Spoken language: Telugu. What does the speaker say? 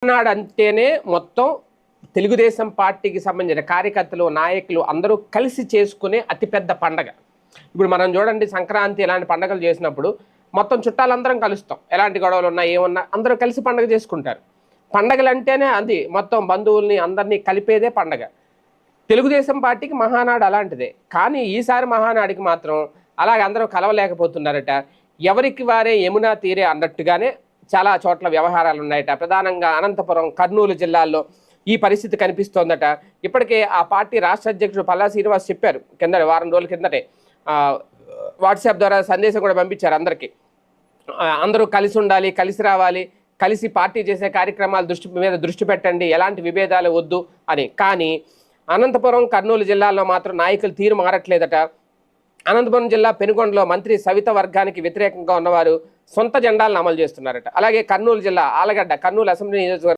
మహానాడు అంటేనే మొత్తం తెలుగుదేశం పార్టీకి సంబంధించిన కార్యకర్తలు, నాయకులు అందరూ కలిసి చేసుకునే అతిపెద్ద పండగ. ఇప్పుడు మనం చూడండి, సంక్రాంతి ఇలాంటి పండుగలు చేసినప్పుడు మొత్తం చుట్టాలందరం కలుస్తాం. ఎలాంటి గొడవలు ఉన్నా ఏమున్నా అందరూ కలిసి పండుగ చేసుకుంటారు. పండగలు అంటేనే అది మొత్తం బంధువుల్ని అందరినీ కలిపేదే పండగ. తెలుగుదేశం పార్టీకి మహానాడు అలాంటిదే. కానీ ఈసారి మహానాడికి మాత్రం అలాగ అందరూ కలవలేకపోతున్నారట. ఎవరికి వారే యమునా తీరే అన్నట్టుగానే చాలా చోట్ల వ్యవహారాలు ఉన్నాయట. ప్రధానంగా అనంతపురం, కర్నూలు జిల్లాల్లో ఈ పరిస్థితి కనిపిస్తోందట. ఇప్పటికే ఆ పార్టీ రాష్ట్ర అధ్యక్షుడు పల్లా శ్రీనివాస్ చెప్పారు, వారం రోజుల కిందటే వాట్సాప్ ద్వారా సందేశం కూడా పంపించారు అందరికీ. అందరూ కలిసి ఉండాలి, కలిసి రావాలి, కలిసి పార్టీ చేసే కార్యక్రమాల దృష్టి పెట్టండి, ఎలాంటి విభేదాలు వద్దు అని. కానీ అనంతపురం, కర్నూలు జిల్లాల్లో మాత్రం నాయకులు తీరు మారట్లేదట. అనంతపురం జిల్లా పెనుగొండలో మంత్రి సవిత వర్గానికి వ్యతిరేకంగా ఉన్నవారు సొంత జెండాలను అమలు చేస్తున్నారట. అలాగే కర్నూలు జిల్లా ఆలగడ్డ, కర్నూలు అసెంబ్లీ నియోజకవర్గం